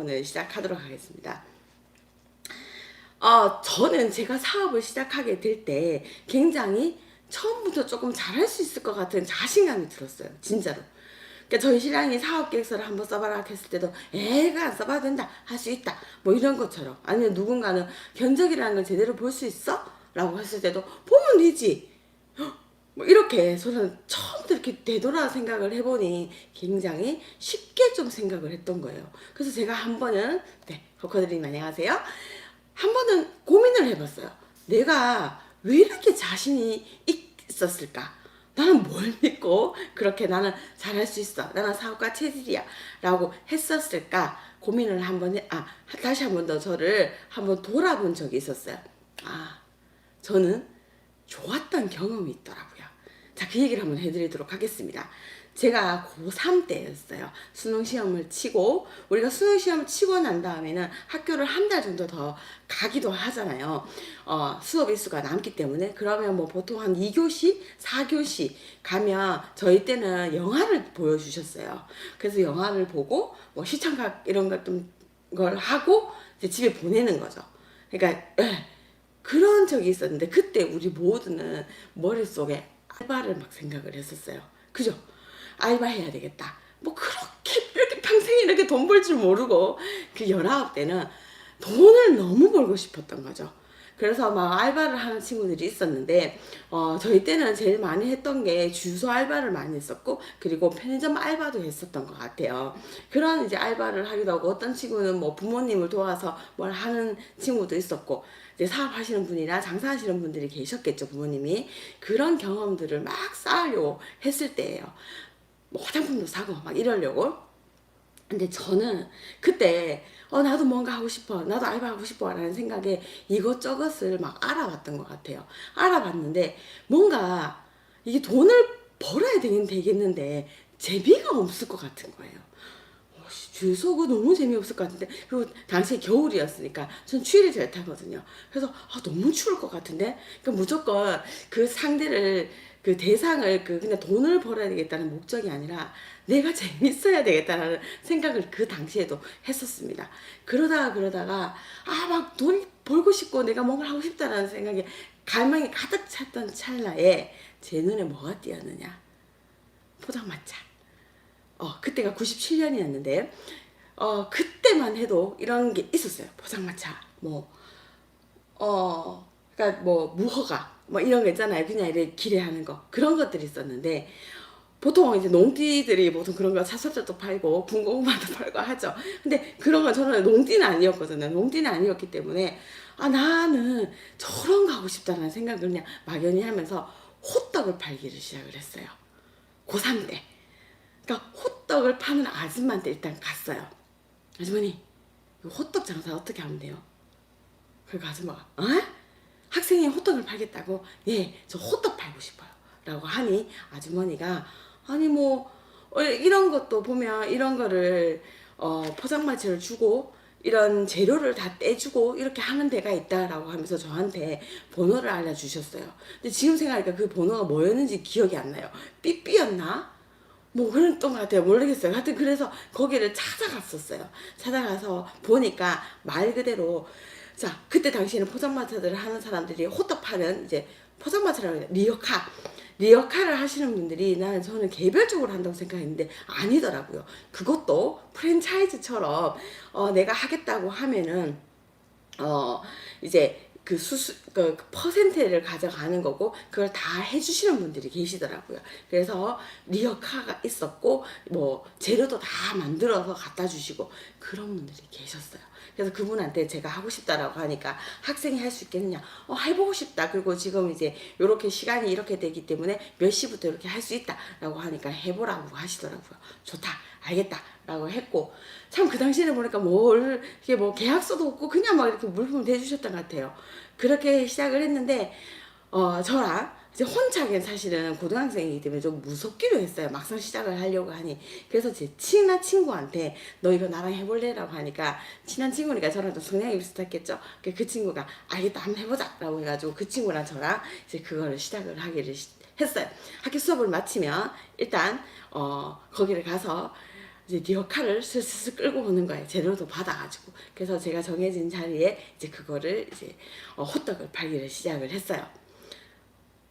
오늘 시작하도록 하겠습니다. 저는 제가 사업을 시작하게 될 때 굉장히 처음부터 조금 잘할 수 있을 것 같은 자신감이 들었어요. 진짜로. 그러니까 저희 신랑이 사업 계획서를 한번 써봐라 했을 때도 애가 안 써봐도 된다, 할 수 있다, 뭐 이런 것처럼. 아니면 누군가는 견적이라는 걸 제대로 볼 수 있어? 라고 했을 때도 보면 되지, 뭐 이렇게 저는 처음부터 이렇게 되돌아 생각을 해보니 굉장히 쉽게 좀 생각을 했던 거예요. 그래서 제가 한 번은, 네, 코코드님 안녕하세요. 한 번은 고민을 해봤어요. 내가 왜 이렇게 자신이 있었을까? 나는 뭘 믿고 그렇게 나는 잘할 수 있어, 나는 사업가 체질이야 라고 했었을까 고민을 다시 한 번 더 저를 한번 돌아본 적이 있었어요. 저는 좋았던 경험이 있더라고요. 자, 그 얘기를 한번 해드리도록 하겠습니다. 제가 고3 때였어요. 수능시험을 치고, 우리가 수능시험 치고 난 다음에는 학교를 한 달 정도 더 가기도 하잖아요. 수업 일수가 남기 때문에. 그러면 뭐 보통 한 2교시, 4교시 가면 저희 때는 영화를 보여주셨어요. 그래서 영화를 보고 뭐 시청각 이런 걸 하고 이제 집에 보내는 거죠. 그러니까 그런 적이 있었는데, 그때 우리 모두는 머릿속에 알바를 막 생각을 했었어요. 그죠? 알바 해야 되겠다. 뭐 그렇게 이렇게 평생 이렇게 돈 벌 줄 모르고 그 19 때는 돈을 너무 벌고 싶었던 거죠. 그래서 막 알바를 하는 친구들이 있었는데, 저희 때는 제일 많이 했던 게 주유소 알바를 많이 했었고, 그리고 편의점 알바도 했었던 것 같아요. 그런 이제 알바를 하기도 하고, 어떤 친구는 뭐 부모님을 도와서 뭘 하는 친구도 있었고, 이제 사업하시는 분이나 장사하시는 분들이 계셨겠죠, 부모님이. 그런 경험들을 막 쌓으려고 했을 때예요. 뭐 화장품도 사고 막 이러려고. 근데 저는 그때 나도 뭔가 하고 싶어, 나도 알바하고 싶어 라는 생각에 이것저것을 막 알아봤던 것 같아요. 알아봤는데 뭔가 이게 돈을 벌어야 되겠는데 재미가 없을 것 같은 거예요. 주유소가 너무 재미없을 것 같은데, 그리고 당시에 겨울이었으니까 전 추위를 잘 타거든요. 그래서 너무 추울 것 같은데, 그러니까 무조건 그 상대를, 그 대상을 그냥 돈을 벌어야 되겠다는 목적이 아니라 내가 재밌어야 되겠다는 생각을 그 당시에도 했었습니다. 그러다가 막 돈 벌고 싶고 내가 뭔가 하고 싶다라는 생각에 갈망이 가득 찼던 찰나에 제 눈에 뭐가 띄었느냐? 포장마차. 그때가 97년이었는데, 그때만 해도 이런 게 있었어요. 포장마차, 그러니까 뭐, 무허가, 뭐 이런 거 있잖아요. 그냥 이렇게 길에 하는 거. 그런 것들이 있었는데, 보통 이제 농띠들이 보통 그런 거 사설도 팔고, 군고구마도 팔고 하죠. 근데 그런 건 저는 농띠는 아니었거든요. 농띠는 아니었기 때문에, 나는 저런 거 하고 싶다는 생각을 그냥 막연히 하면서 호떡을 팔기를 시작을 했어요. 고3 때. 그러니까 호떡을 파는 아줌마한테 일단 갔어요. 아주머니, 이거 호떡 장사 어떻게 하면 돼요? 그러니까 아줌마가 학생이 호떡을 팔겠다고? 예, 저 호떡 팔고 싶어요 라고 하니, 아주머니가 아니 뭐 이런 것도 보면 이런 거를 포장마차를 주고 이런 재료를 다 떼주고 이렇게 하는 데가 있다라고 하면서 저한테 번호를 알려주셨어요. 근데 지금 생각하니까 그 번호가 뭐였는지 기억이 안 나요. 삐삐였나? 뭐 그랬던 것 같아요. 모르겠어요. 하여튼 그래서 거기를 찾아갔었어요. 찾아가서 보니까 말 그대로, 자, 그때 당시에는 포장마차들을 하는 사람들이 호떡 파는 이제 포장마차라고 해요. 리어카를 하시는 분들이, 저는 개별적으로 한다고 생각했는데 아니더라고요. 그것도 프랜차이즈처럼 내가 하겠다고 하면은 이제 그 퍼센트를 가져가는 거고, 그걸 다 해주시는 분들이 계시더라고요. 그래서 리어카가 있었고, 뭐, 재료도 다 만들어서 갖다 주시고, 그런 분들이 계셨어요. 그래서 그분한테 제가 하고 싶다라고 하니까, 학생이 할 수 있겠느냐? 해보고 싶다. 그리고 지금 이제 요렇게 시간이 이렇게 되기 때문에 몇 시부터 이렇게 할 수 있다라고 하니까 해보라고 하시더라고요. 좋다, 알겠다 라고 했고, 참 그 당시에는 보니까 이게 뭐 계약서도 없고 그냥 막 이렇게 물품을 대주셨던 것 같아요. 그렇게 시작을 했는데, 저랑 이제 혼자긴 사실은 고등학생이기 때문에 좀 무섭기도 했어요. 막상 시작을 하려고 하니. 그래서 제 친한 친구한테 너 이거 나랑 해볼래? 라고 하니까, 친한 친구니까 저랑 좀 성향이 비슷했겠죠. 그 친구가 알겠다, 한번 해보자 라고 해가지고 그 친구랑 저랑 이제 그거를 시작을 하기를 했어요. 학교 수업을 마치면 일단 거기를 가서 이제 리어카를 슬슬 끌고 오는 거예요. 재료도 받아가지고. 그래서 제가 정해진 자리에 이제 그거를 이제 호떡을 팔기를 시작을 했어요.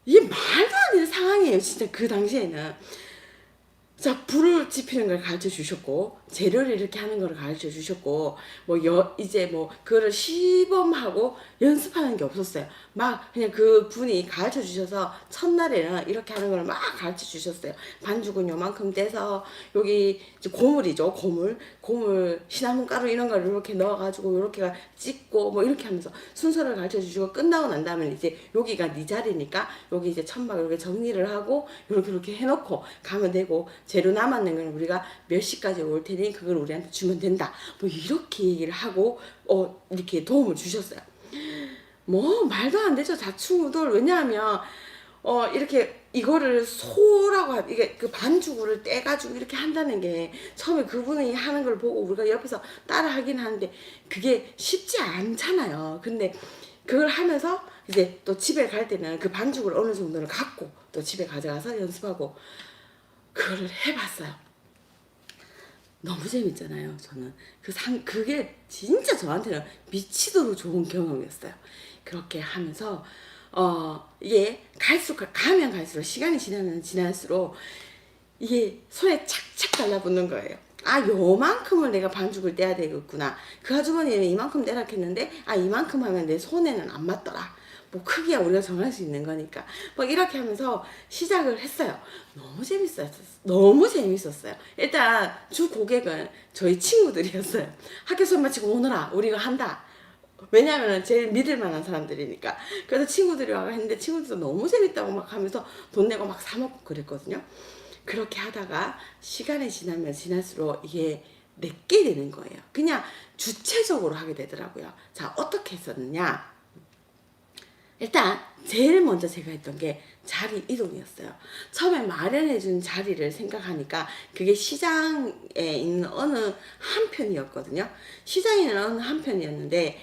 이게 말도 안 되는 상황이에요. 진짜 그 당시에는. 자, 불을 지피는 걸 가르쳐 주셨고, 재료를 이렇게 하는 걸 가르쳐 주셨고, 이제 그거를 시범하고 연습하는 게 없었어요. 막, 그냥 그 분이 가르쳐 주셔서, 첫날에는 이렇게 하는 걸 막 가르쳐 주셨어요. 반죽은 요만큼 떼서, 여기, 이제 고물이죠, 고물, 시나몬 가루 이런 걸 이렇게 넣어가지고, 이렇게 찍고, 이렇게 하면서 순서를 가르쳐 주시고, 끝나고 난 다음에 이제, 여기가 네 자리니까, 여기 이제 천막 이렇게 정리를 하고, 이렇게 해놓고 가면 되고, 재료 남았는 건 우리가 몇 시까지 올 테니 그걸 우리한테 주면 된다. 이렇게 얘기를 하고 이렇게 도움을 주셨어요. 말도 안 되죠. 자충우돌. 왜냐하면 이렇게 이거를 소라고 이게 그 반죽을 떼가지고 이렇게 한다는 게 처음에 그분이 하는 걸 보고 우리가 옆에서 따라 하긴 하는데 그게 쉽지 않잖아요. 근데 그걸 하면서 이제 또 집에 갈 때는 그 반죽을 어느 정도는 갖고 또 집에 가져가서 연습하고 그거를 해봤어요. 너무 재밌잖아요. 저는 그게 진짜 저한테는 미치도록 좋은 경험이었어요. 그렇게 하면서 이게 가면 갈수록 시간이 지나면 지날수록 이게 손에 착착 달라붙는 거예요. 요만큼을 내가 반죽을 떼야 되겠구나. 그 아주머니는 이만큼 떼라 했는데 이만큼 하면 내 손에는 안 맞더라. 크기야 우리가 정할 수 있는 거니까 이렇게 하면서 시작을 했어요. 너무 재밌었어요. 일단 주 고객은 저희 친구들이었어요. 학교 수업 마치고 오너라 우리가 한다. 왜냐면은 제일 믿을 만한 사람들이니까. 그래서 친구들이 와가 했는데 친구들도 너무 재밌다고 막 하면서 돈 내고 막 사 먹고 그랬거든요. 그렇게 하다가 시간이 지나면 지날수록 이게 내게 되는 거예요. 그냥 주체적으로 하게 되더라고요. 자, 어떻게 했었느냐? 일단 제일 먼저 제가 했던 게 자리 이동이었어요. 처음에 마련해준 자리를 생각하니까 그게 시장에 있는 어느 한편이었거든요. 시장에 있는 어느 한편이었는데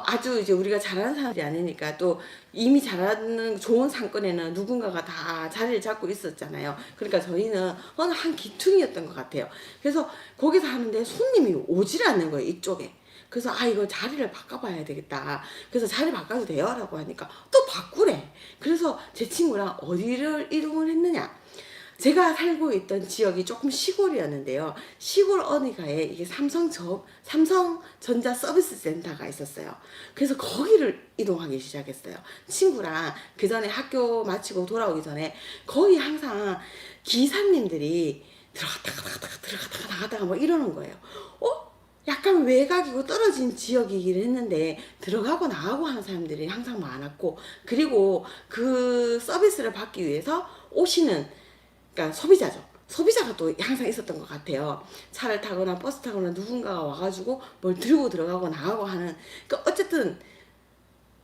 아주 이제 우리가 잘하는 사람들이 아니니까 또 이미 잘하는 좋은 상권에는 누군가가 다 자리를 잡고 있었잖아요. 그러니까 저희는 어느 한 기퉁이었던 것 같아요. 그래서 거기서 하는데 손님이 오질 않는 거예요, 이쪽에. 그래서 이거 자리를 바꿔봐야 되겠다. 그래서 자리 바꿔도 돼요? 라고 하니까 또 바꾸래. 그래서 제 친구랑 어디를 이동을 했느냐. 제가 살고 있던 지역이 조금 시골이었는데요. 시골 어디가에 이게 삼성전자 서비스 센터가 있었어요. 그래서 거기를 이동하기 시작했어요. 친구랑 그 전에 학교 마치고 돌아오기 전에 거기 항상 기사님들이 들어갔다가 나갔다가 이러는 거예요. 약간 외곽이고 떨어진 지역이긴 했는데 들어가고 나가고 하는 사람들이 항상 많았고, 그리고 그 서비스를 받기 위해서 오시는, 그러니까 소비자가 또 항상 있었던 것 같아요. 차를 타거나 버스 타거나 누군가가 와가지고 뭘 들고 들어가고 나가고 하는. 그러니까 어쨌든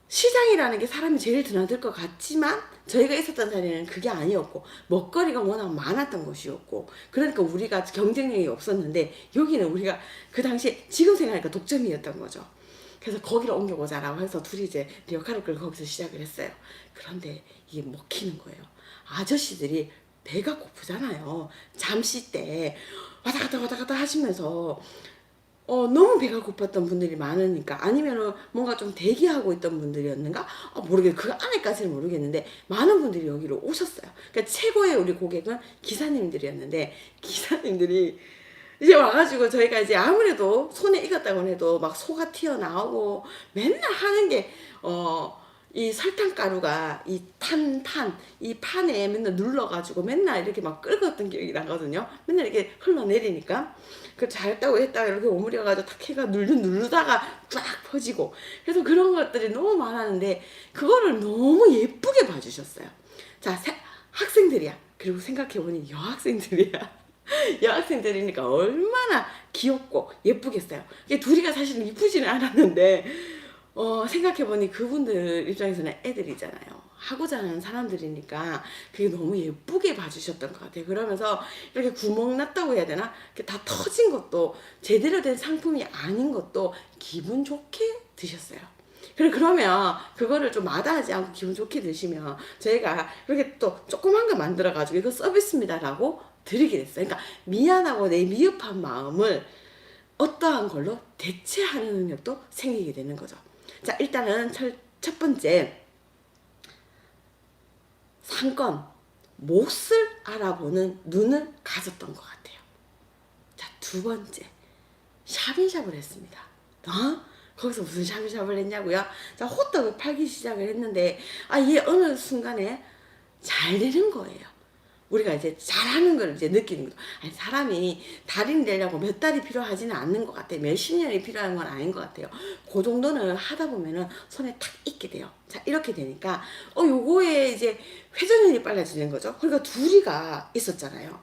시장이라는 게 사람이 제일 드나들 것 같지만 저희가 있었던 자리는 그게 아니었고, 먹거리가 워낙 많았던 곳이었고, 그러니까 우리가 경쟁력이 없었는데 여기는 우리가 그 당시에 지금 생각하니까 독점이었던 거죠. 그래서 거기를 옮겨보자라고 해서 둘이 이제 리어카를 끌고 거기서 시작을 했어요. 그런데 이게 먹히는 거예요. 아저씨들이 배가 고프잖아요. 잠시 때 왔다 갔다 하시면서 너무 배가 고팠던 분들이 많으니까, 아니면은 뭔가 좀 대기하고 있던 분들이었는가? 모르겠어요. 그 안에까지는 모르겠는데 많은 분들이 여기로 오셨어요. 그러니까 최고의 우리 고객은 기사님들이었는데, 기사님들이 이제 와가지고 저희가 이제 아무래도 손에 익었다고 해도 막 소가 튀어나오고 맨날 하는 게 이 설탕가루가 이 이 판에 맨날 눌러가지고 맨날 이렇게 막 끓었던 기억이 나거든요. 맨날 이렇게 흘러내리니까. 그 잘했다고 했다가 이렇게 오므려가지고 탁 해가 누르다가 쫙 퍼지고. 그래서 그런 것들이 너무 많았는데, 그거를 너무 예쁘게 봐주셨어요. 자, 학생들이야. 그리고 생각해보니 여학생들이야. 여학생들이니까 얼마나 귀엽고 예쁘겠어요. 이게 둘이가 사실은 이쁘지는 않았는데, 생각해보니 그분들 입장에서는 애들이잖아요. 하고자 하는 사람들이니까 그게 너무 예쁘게 봐주셨던 것 같아요. 그러면서 이렇게 구멍 났다고 해야 되나? 이렇게 다 터진 것도, 제대로 된 상품이 아닌 것도 기분 좋게 드셨어요. 그러면 그거를 좀 마다하지 않고 기분 좋게 드시면 저희가 이렇게 또 조그만 거 만들어가지고 이거 서비스입니다라고 드리게 됐어요. 그러니까 미안하고 내 미흡한 마음을 어떠한 걸로 대체하는 능력도 생기게 되는 거죠. 자, 일단은 첫 번째, 상권, 몫을 알아보는 눈을 가졌던 것 같아요. 자, 두 번째, 샵인샵을 했습니다. 거기서 무슨 샵인샵을 했냐고요? 자, 호떡을 팔기 시작을 했는데, 이게 어느 순간에 잘 되는 거예요. 우리가 이제 잘하는 걸 이제 느끼는 거죠. 사람이 달인이 되려고 몇 달이 필요하지는 않는 것 같아요. 몇십 년이 필요한 건 아닌 것 같아요. 그 정도는 하다 보면은 손에 탁 익게 돼요. 자, 이렇게 되니까, 요거에 이제 회전율이 빨라지는 거죠. 그러니까 둘이가 있었잖아요.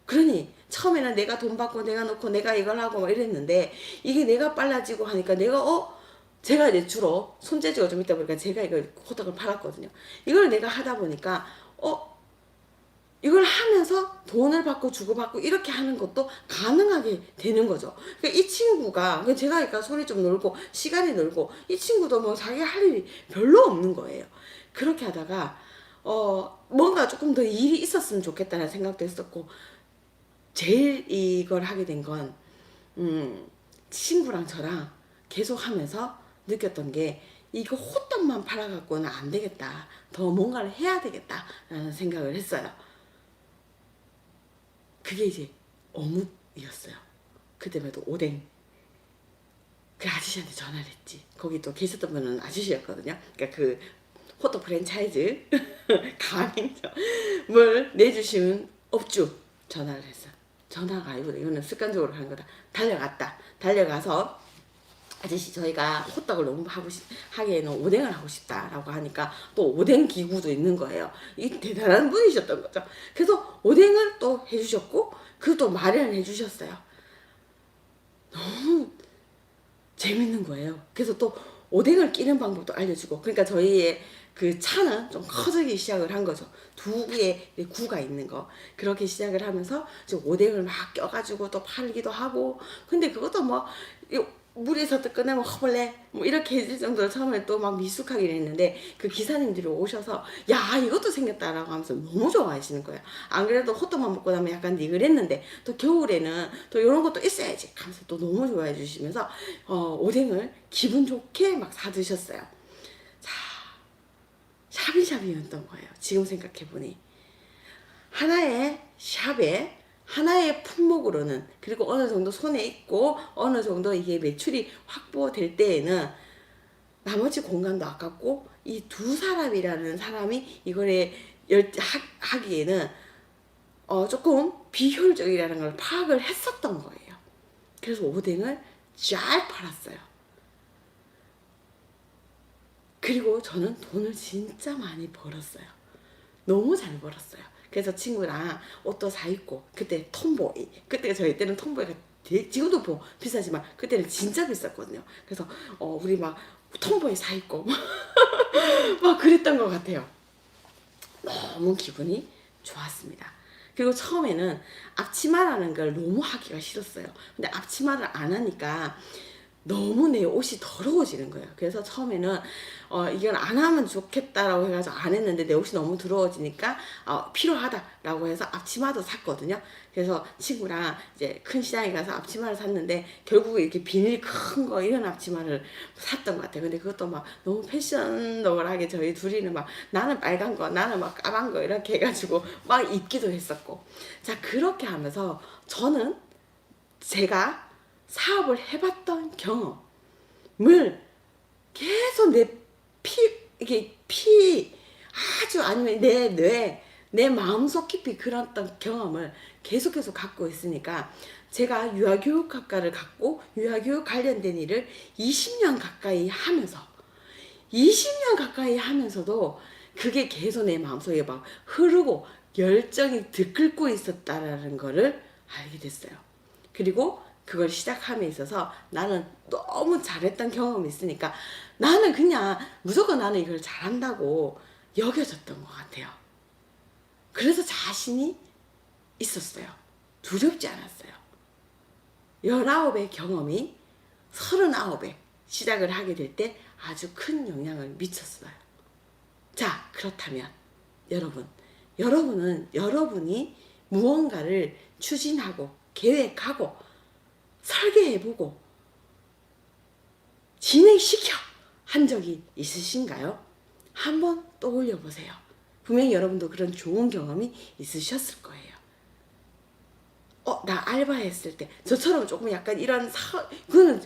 그러니, 처음에는 내가 돈 받고 내가 놓고 내가 이걸 하고 막 이랬는데, 이게 내가 빨라지고 하니까 제가 이제 주로 손재주가 좀 있다 보니까 제가 이걸 호떡을 팔았거든요. 이걸 내가 하다 보니까, 이걸 하면서 돈을 받고 주고받고 이렇게 하는 것도 가능하게 되는 거죠. 그러니까 이 친구가, 제가 그러니까 손이 좀 놀고 시간이 놀고, 이 친구도 뭐 자기가 할 일이 별로 없는 거예요. 그렇게 하다가 뭔가 조금 더 일이 있었으면 좋겠다는 생각도 했었고, 제일 이걸 하게 된 건 친구랑 저랑 계속 하면서 느꼈던 게, 이거 호떡만 팔아갖고는 안 되겠다, 더 뭔가를 해야 되겠다라는 생각을 했어요. 그게 이제 어묵이었어요. 그때마다 오뎅. 그 아저씨한테 전화를 했지. 거기 또 계셨던 분은 아저씨였거든요. 그러니까 그 호떡 프랜차이즈 가맹점을 내주시는 업주 전화를 했어. 전화가 아니고 이거는 습관적으로 하는 거다. 달려가서, 아저씨, 저희가 호떡을 너무 하기에는 오뎅을 하고 싶다라고 하니까, 또 오뎅 기구도 있는 거예요. 이 대단한 분이셨던 거죠. 그래서 오뎅을 또 해주셨고, 그것도 마련해 주셨어요. 너무 재밌는 거예요. 그래서 또 오뎅을 끼는 방법도 알려주고, 그러니까 저희의 그 차는 좀 커지기 시작을 한 거죠. 두 개의 구가 있는 거. 그렇게 시작을 하면서 오뎅을 막 껴가지고 또 팔기도 하고, 근데 그것도 뭐 물에서 꺼내면 허벌레 뭐 이렇게 해줄 정도로 처음에 또 막 미숙하긴 했는데, 그 기사님들이 오셔서 야, 이것도 생겼다라고 하면서 너무 좋아하시는 거예요. 안 그래도 호떡만 먹고 나면 약간 니글했는데, 또 겨울에는 또 이런 것도 있어야지 하면서 또 너무 좋아해 주시면서 오뎅을 기분 좋게 막 사드셨어요. 자, 샵인샵이었던 거예요. 지금 생각해보니 하나의 샵에 하나의 품목으로는, 그리고 어느 정도 손에 있고 어느 정도 이게 매출이 확보될 때에는 나머지 공간도 아깝고, 이 두 사람이라는 사람이 이거를 하기에는 조금 비효율적이라는 걸 파악을 했었던 거예요. 그래서 오뎅을 잘 팔았어요. 그리고 저는 돈을 진짜 많이 벌었어요. 너무 잘 벌었어요. 그래서 친구랑 옷도 사 입고, 그때 톰보이, 그때 저희 때는 톰보이가 지금도 뭐 비싸지만 그때는 진짜 비쌌거든요. 그래서 우리 막 톰보이 사 입고 막 그랬던 것 같아요. 너무 기분이 좋았습니다. 그리고 처음에는 앞치마라는 걸 너무 하기가 싫었어요. 근데 앞치마를 안 하니까 너무 내 옷이 더러워지는 거예요. 그래서 처음에는 이건 안 하면 좋겠다라고 해가지고 안 했는데, 내 옷이 너무 더러워지니까 필요하다라고 해서 앞치마도 샀거든요. 그래서 친구랑 이제 큰 시장에 가서 앞치마를 샀는데, 결국에 이렇게 비닐 큰 거 이런 앞치마를 샀던 것 같아요. 근데 그것도 막 너무 패셔너블하게 저희 둘이는 막, 나는 빨간 거, 나는 막 까만 거 이렇게 해가지고 막 입기도 했었고. 자, 그렇게 하면서 저는 제가 사업을 해봤던 경험을 계속 아주, 아니면 내 마음속 깊이 그런 경험을 계속해서 갖고 있으니까, 제가 유아교육학과를 갖고 유아교육 관련된 일을 20년 가까이 하면서도 그게 계속 내 마음속에 막 흐르고 열정이 들끓고 있었다라는 거를 알게 됐어요. 그리고 그걸 시작함에 있어서 나는 너무 잘했던 경험이 있으니까, 나는 그냥 무조건 나는 이걸 잘한다고 여겨졌던 것 같아요. 그래서 자신이 있었어요. 두렵지 않았어요. 19의 경험이 39에 시작을 하게 될 때 아주 큰 영향을 미쳤어요. 자, 그렇다면 여러분은 여러분이 무언가를 추진하고 계획하고 설계해보고 진행시켜 한 적이 있으신가요? 한번 떠올려 보세요. 분명히 여러분도 그런 좋은 경험이 있으셨을 거예요. 나 알바했을 때 저처럼 조금 약간 이런 그거는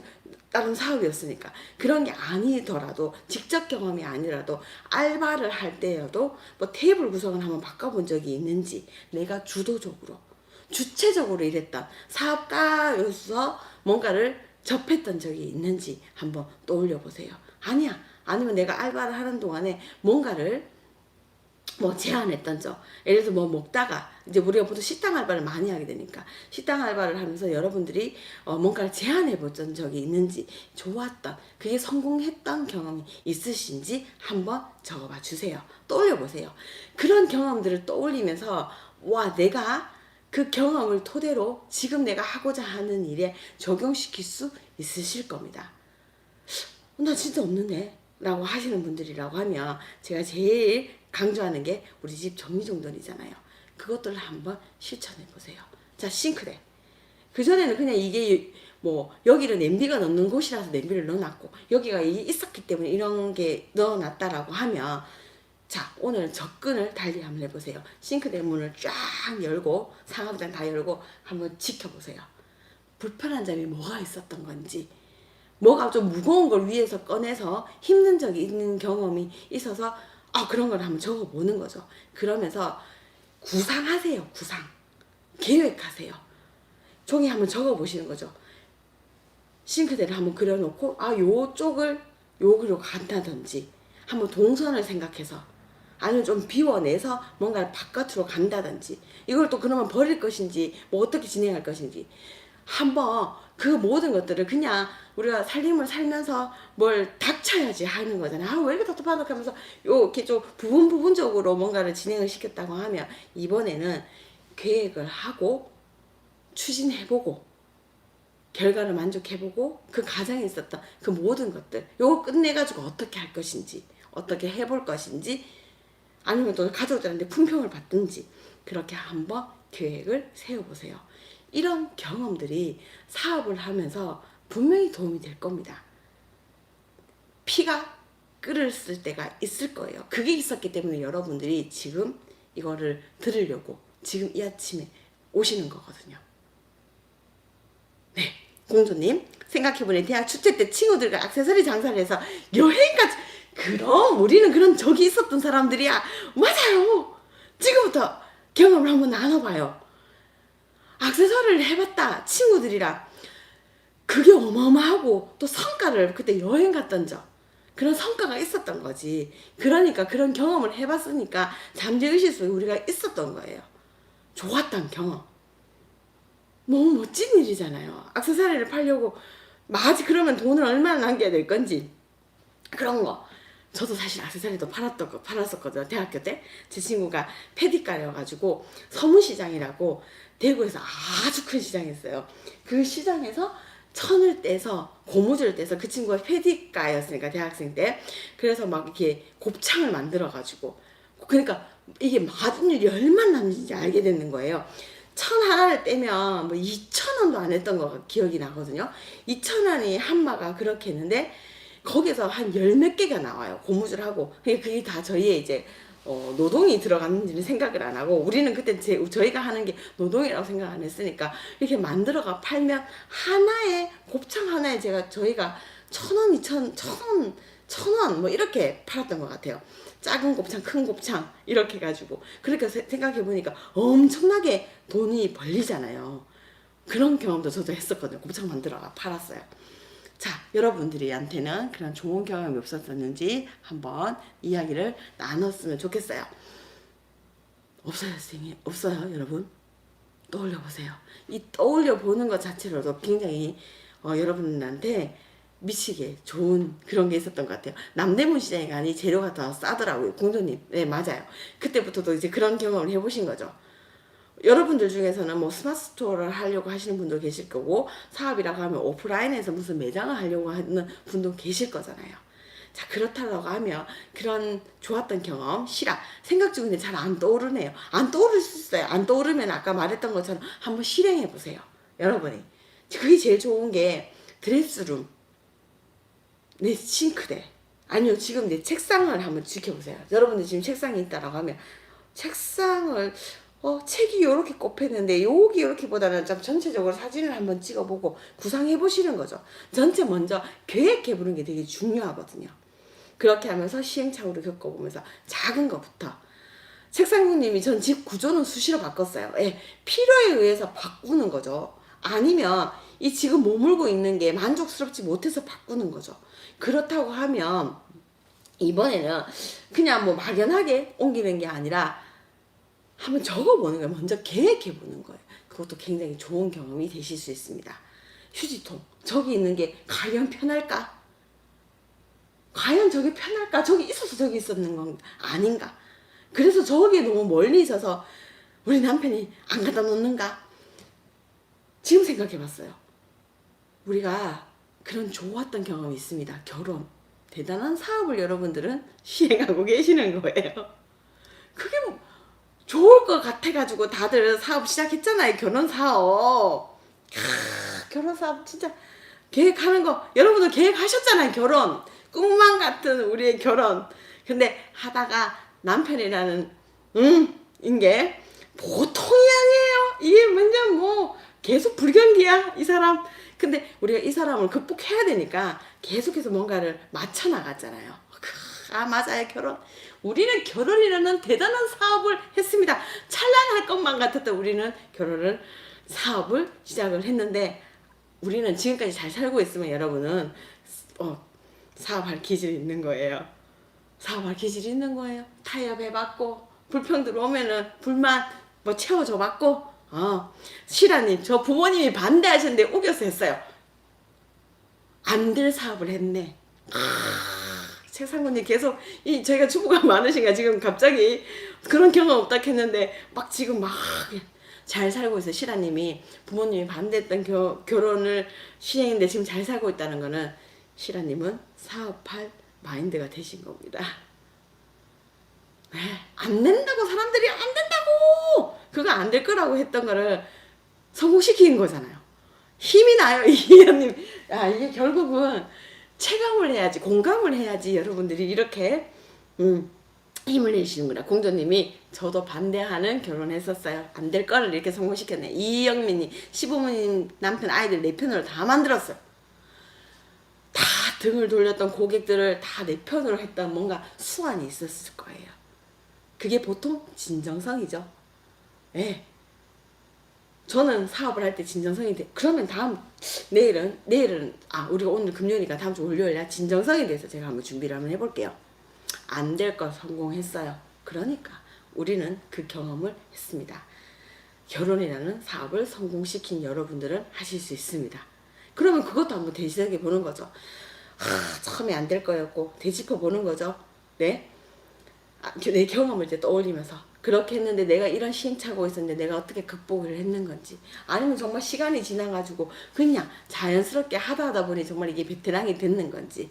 다른 사업이었으니까 그런 게 아니더라도 직접 경험이 아니라도 알바를 할 때여도 뭐 테이블 구성을 한번 바꿔본 적이 있는지 내가 주도적으로 주체적으로 일했던 사업가로서 뭔가를 접했던 적이 있는지 한번 떠올려 보세요. 아니야. 아니면 내가 알바를 하는 동안에 뭔가를 뭐 제안했던 적. 예를 들어서 뭐 먹다가 이제 우리가 보통 식당 알바를 많이 하게 되니까 식당 알바를 하면서 여러분들이 뭔가를 제안해 보던 적이 있는지 좋았던 그게 성공했던 경험이 있으신지 한번 적어봐 주세요. 떠올려 보세요. 그런 경험들을 떠올리면서 와 내가 그 경험을 토대로 지금 내가 하고자 하는 일에 적용시킬 수 있으실 겁니다. 나 진짜 없는데 라고 하시는 분들이라고 하면 제가 제일 강조하는 게 우리 집 정리정돈이잖아요. 그것들을 한번 실천해 보세요. 자, 싱크대. 그전에는 그냥 이게 뭐 여기를 냄비가 넣는 곳이라서 냄비를 넣어놨고 여기가 이게 있었기 때문에 이런 게 넣어놨다라고 하면 자, 오늘 접근을 달리 한번 해보세요. 싱크대 문을 쫙 열고 상하단 다 열고 한번 지켜보세요. 불편한 점이 뭐가 있었던 건지 뭐가 좀 무거운 걸 위에서 꺼내서 힘든 적이 있는 경험이 있어서 그런 걸 한번 적어보는 거죠. 그러면서 구상하세요. 구상. 계획하세요. 종이 한번 적어보시는 거죠. 싱크대를 한번 그려놓고 요쪽을 여기로 간다든지 한번 동선을 생각해서 아니면 좀 비워내서 뭔가를 바깥으로 간다든지 이걸 또 그러면 버릴 것인지 뭐 어떻게 진행할 것인지 한번 그 모든 것들을 그냥 우리가 살림을 살면서 뭘 닥쳐야지 하는 거잖아요. 왜 이렇게 답답하다 하면서 이렇게 좀 부분적으로 뭔가를 진행을 시켰다고 하면 이번에는 계획을 하고 추진해보고 결과를 만족해보고 그 과정에 있었던 그 모든 것들 요거 끝내가지고 어떻게 할 것인지 어떻게 해볼 것인지 아니면 또 가족들한테 품평을 받든지 그렇게 한번 계획을 세워보세요. 이런 경험들이 사업을 하면서 분명히 도움이 될 겁니다. 피가 끓었을 때가 있을 거예요. 그게 있었기 때문에 여러분들이 지금 이거를 들으려고 지금 이 아침에 오시는 거거든요. 네, 공주님 생각해보니 대학 축제 때 친구들과 액세서리 장사를 해서 여행까지 그럼 우리는 그런 적이 있었던 사람들이야. 맞아요. 지금부터 경험을 한번 나눠봐요. 액세서리를 해봤다 친구들이랑 그게 어마어마하고 또 성과를 그때 여행 갔던 적 그런 성과가 있었던 거지. 그러니까 그런 경험을 해봤으니까 잠재의식 속에 우리가 있었던 거예요. 좋았던 경험. 너무 멋진 일이잖아요. 액세서리를 팔려고 마지 그러면 돈을 얼마나 남겨야 될 건지 그런 거. 저도 사실 액세서리도 팔았었거든요. 대학교 때 제 친구가 패디과여가지고 서문시장이라고 대구에서 아주 큰 시장이었어요. 그 시장에서 천을 떼서 고무줄을 떼서 그 친구가 패디과였으니까 대학생 때 그래서 막 이렇게 곱창을 만들어가지고 그러니까 이게 맞은 열만 남는지 알게 되는 거예요. 천 하나를 떼면 뭐 2,000원도 안 했던 거 기억이 나거든요. 2,000원이 한마가 그렇게 했는데 거기서 한 열 몇 개가 나와요. 고무줄하고. 그게 다 저희의 이제 노동이 들어갔는지는 생각을 안 하고 우리는 그때 저희가 하는 게 노동이라고 생각 안 했으니까 이렇게 만들어가 팔면 하나에 곱창 하나에 저희가 1,000원, 2,000원, 1,000원 뭐 이렇게 팔았던 것 같아요. 작은 곱창, 큰 곱창 이렇게 해가지고 그러니까 생각해 보니까 엄청나게 돈이 벌리잖아요. 그런 경험도 저도 했었거든요. 곱창 만들어가 팔았어요. 자, 여러분들한테는 그런 좋은 경험이 없었는지 한번 이야기를 나눴으면 좋겠어요. 없어요, 선생님? 없어요, 여러분? 떠올려 보세요. 이 떠올려 보는 것 자체로도 굉장히 여러분한테 미치게 좋은 그런 게 있었던 것 같아요. 남대문 시장에 가니 재료가 더 싸더라고요. 공주님. 네, 맞아요. 그때부터도 이제 그런 경험을 해보신 거죠. 여러분들 중에서는 뭐 스마트 스토어를 하려고 하시는 분도 계실 거고 사업이라고 하면 오프라인에서 무슨 매장을 하려고 하는 분도 계실 거잖아요. 자, 그렇다고 하면 그런 좋았던 경험, 실학, 생각 중인데 잘 안 떠오르네요. 안 떠오를 수 있어요. 안 떠오르면 아까 말했던 것처럼 한번 실행해 보세요. 여러분이. 그게 제일 좋은 게 드레스룸, 내 싱크대, 아니요 지금 내 책상을 한번 지켜보세요. 여러분들 지금 책상이 있다라고 하면 책상을 책이 이렇게 꼽혔는데 여기 이렇게보다는 좀 전체적으로 사진을 한번 찍어보고 구상해 보시는 거죠. 전체 먼저 계획해 보는 게 되게 중요하거든요. 그렇게 하면서 시행착오를 겪어보면서 작은 것부터. 책상국님이 전 집 구조는 수시로 바꿨어요. 예, 필요에 의해서 바꾸는 거죠. 아니면 이 지금 머물고 있는 게 만족스럽지 못해서 바꾸는 거죠. 그렇다고 하면 이번에는 그냥 뭐 막연하게 옮기는 게 아니라 한번 적어보는 거예요. 먼저 계획해보는 거예요. 그것도 굉장히 좋은 경험이 되실 수 있습니다. 휴지통, 저기 있는 게 과연 편할까? 과연 저게 편할까? 저기 있어서 저기 있었는 건 아닌가? 그래서 저기에 너무 멀리 있어서 우리 남편이 안 갖다 놓는가? 지금 생각해봤어요. 우리가 그런 좋았던 경험이 있습니다. 결혼. 대단한 사업을 여러분들은 시행하고 계시는 거예요. 그게 뭐 좋을 것 같아가지고 다들 사업 시작했잖아요. 결혼 사업. 결혼 사업 진짜 계획하는 거 여러분들 계획하셨잖아요. 결혼. 꿈만 같은 우리의 결혼. 근데 하다가 남편이라는 인게 보통이 아니에요. 이게 완전 뭐 계속 불경기야 이 사람. 근데 우리가 이 사람을 극복해야 되니까 계속해서 뭔가를 맞춰 나갔잖아요. 아 맞아요. 결혼. 우리는 결혼이라는 대단한 사업을 했습니다. 찬란할 것만 같았던 우리는 결혼을 사업을 시작을 했는데 우리는 지금까지 잘 살고 있으면 여러분은 사업할 기질이 있는 거예요. 사업할 기질이 있는 거예요. 타협해 받고 불평 들어오면은 불만 뭐 채워줘 받고 시라님 저 부모님이 반대하셨는데 우겨서 했어요. 안 될 사업을 했네. 최상훈님 계속 저희가 주부가 많으신가 지금 갑자기 그런 경험 없다 했는데 막 지금 막 잘 살고 있어요. 시라님이 부모님이 반대했던 결혼을 시행했는데 지금 잘 살고 있다는 거는 시라님은 사업할 마인드가 되신 겁니다. 네, 안 된다고 사람들이 안 된다고 그거 안 될 거라고 했던 거를 성공시키는 거잖아요. 힘이 나요. 이현님. 이게 결국은 체감을 해야지 공감을 해야지 여러분들이 이렇게 힘을 내시는구나. 공조님이 저도 반대하는 결혼했었어요. 안 될 거를 이렇게 성공시켰네. 이영민님 시부모님 남편 아이들 내 편으로 다 만들었어요. 다 등을 돌렸던 고객들을 다 내 편으로 했던 뭔가 수완이 있었을 거예요. 그게 보통 진정성이죠. 예. 저는 사업을 할 때 진정성이 돼. 그러면 내일은 우리가 오늘 금요일이니까 다음 주 월요일에 진정성에 대해서 제가 한번 준비를 한번 해볼게요. 안 될 거 성공했어요. 그러니까 우리는 그 경험을 했습니다. 결혼이라는 사업을 성공시킨 여러분들은 하실 수 있습니다. 그러면 그것도 한번 되새겨 보는 거죠. 처음에 안 될 거였고 되짚어 보는 거죠. 네. 내 경험을 이제 떠올리면서 그렇게 했는데 내가 이런 시행착오가 있었는데 내가 어떻게 극복을 했는 건지 아니면 정말 시간이 지나가지고 그냥 자연스럽게 하다 보니 정말 이게 베테랑이 됐는 건지.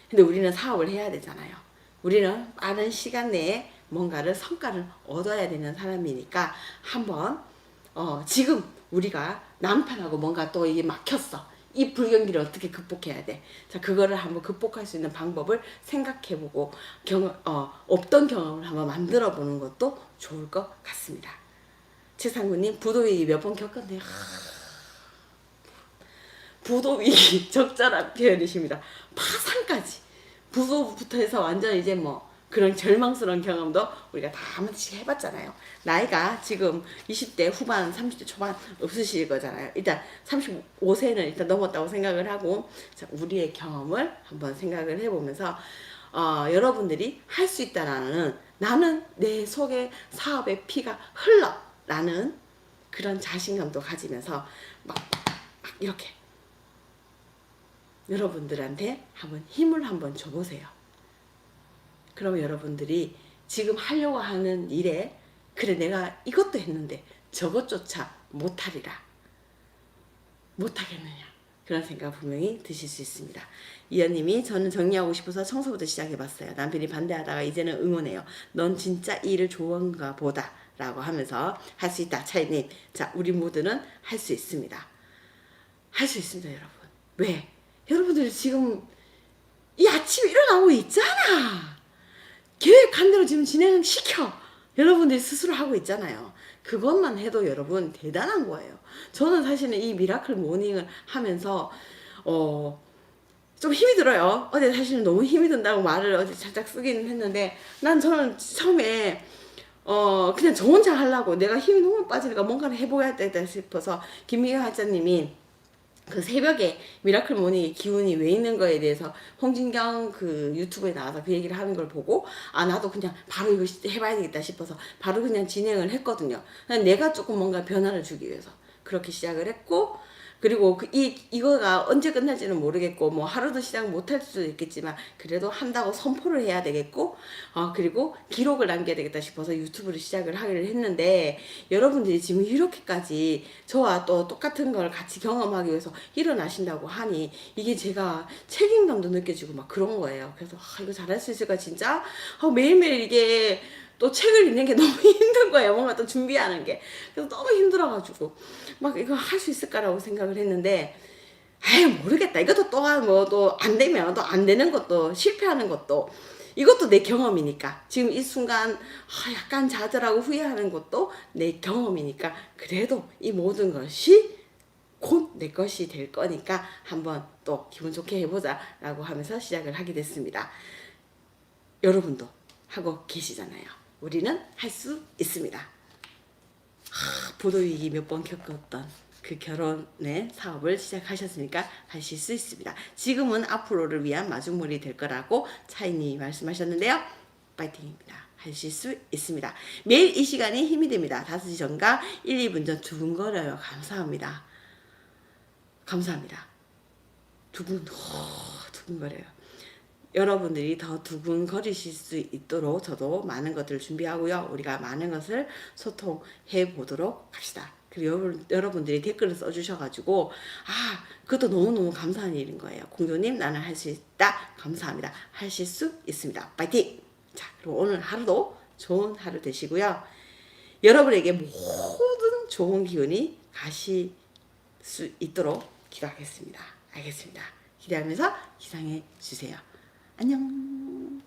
근데 우리는 사업을 해야 되잖아요. 우리는 빠른 시간 내에 뭔가를 성과를 얻어야 되는 사람이니까 한번 지금 우리가 남편하고 뭔가 또 이게 막혔어. 이 불경기를 어떻게 극복해야 돼? 자, 그거를 한번 극복할 수 있는 방법을 생각해보고 없던 경험을 한번 만들어보는 것도 좋을 것 같습니다. 최상구님 부도위기 몇 번 겪었네요. 부도위기 적절한 표현이십니다. 파산까지 부도부터 해서 완전 이제 뭐 그런 절망스러운 경험도 우리가 다 한 번씩 해봤잖아요. 나이가 지금 20대 후반 30대 초반 없으실 거잖아요. 일단 35세는 일단 넘었다고 생각을 하고 자, 우리의 경험을 한번 생각을 해보면서 여러분들이 할 수 있다라는 나는 내 속에 사업의 피가 흘러 라는 그런 자신감도 가지면서 막 이렇게 여러분들한테 한번 힘을 한번 줘보세요. 그러면 여러분들이 지금 하려고 하는 일에 그래 내가 이것도 했는데 저것조차 못하리라. 못하겠느냐. 그런 생각 분명히 드실 수 있습니다. 이현님이 저는 정리하고 싶어서 청소부터 시작해봤어요. 남편이 반대하다가 이제는 응원해요. 넌 진짜 이 일을 좋아한가 보다 라고 하면서 할 수 있다. 차이님, 자 우리 모두는 할 수 있습니다. 할 수 있습니다 여러분. 왜? 여러분들이 지금 이 아침에 일어나고 있잖아. 계획한 대로 지금 진행시켜. 여러분들이 스스로 하고 있잖아요. 그것만 해도 여러분 대단한 거예요. 저는 사실은 이 미라클 모닝을 하면서 좀 힘이 들어요. 어제 사실은 너무 힘이 든다고 말을 어제 살짝 쓰긴 했는데 저는 처음에 그냥 저 혼자 하려고 내가 힘이 너무 빠지니까 뭔가를 해보야 되겠다 싶어서 김미경 학자님이 그 새벽에 미라클 모닝의 기운이 왜 있는 거에 대해서 홍진경 그 유튜브에 나와서 그 얘기를 하는 걸 보고 나도 그냥 바로 이거 해봐야 되겠다 싶어서 바로 그냥 진행을 했거든요. 내가 조금 뭔가 변화를 주기 위해서 그렇게 시작을 했고, 그리고 이거가 언제 끝날지는 모르겠고 뭐 하루도 시작 못할 수도 있겠지만 그래도 한다고 선포를 해야 되겠고 그리고 기록을 남겨야 되겠다 싶어서 유튜브를 시작을 하기를 했는데, 여러분들이 지금 이렇게까지 저와 또 똑같은 걸 같이 경험하기 위해서 일어나신다고 하니 이게 제가 책임감도 느껴지고 막 그런 거예요. 그래서 이거 잘할 수 있을까 진짜 매일매일 이게 또 책을 읽는 게 너무 힘든 거예요. 뭔가 또 준비하는 게. 그래서 너무 힘들어가지고 막 이거 할 수 있을까라고 생각을 했는데, 모르겠다. 이것도 또한 뭐 또 안 되면 또 안 되는 것도 실패하는 것도 이것도 내 경험이니까, 지금 이 순간 약간 좌절하고 후회하는 것도 내 경험이니까 그래도 이 모든 것이 곧 내 것이 될 거니까 한번 또 기분 좋게 해보자 라고 하면서 시작을 하게 됐습니다. 여러분도 하고 계시잖아요. 우리는 할 수 있습니다. 보도위기 몇 번 겪었던 그 결혼의 사업을 시작하셨으니까 하실 수 있습니다. 지금은 앞으로를 위한 마중물이 될 거라고 차이님이 말씀하셨는데요. 파이팅입니다. 하실 수 있습니다. 매일 이 시간이 힘이 됩니다. 5시 전과 1, 2분 전 두근거려요. 감사합니다. 감사합니다. 두근거려요. 여러분들이 더 두근거리실 수 있도록 저도 많은 것들을 준비하고요. 우리가 많은 것을 소통해 보도록 합시다. 그리고 여러분들이 댓글을 써주셔가지고 그것도 너무너무 감사한 일인 거예요. 공조님 나는 할 수 있다. 감사합니다. 하실 수 있습니다. 파이팅! 자, 그럼 오늘 하루도 좋은 하루 되시고요. 여러분에게 모든 좋은 기운이 가실 수 있도록 기도하겠습니다. 알겠습니다. 기대하면서 기상해 주세요. 안녕.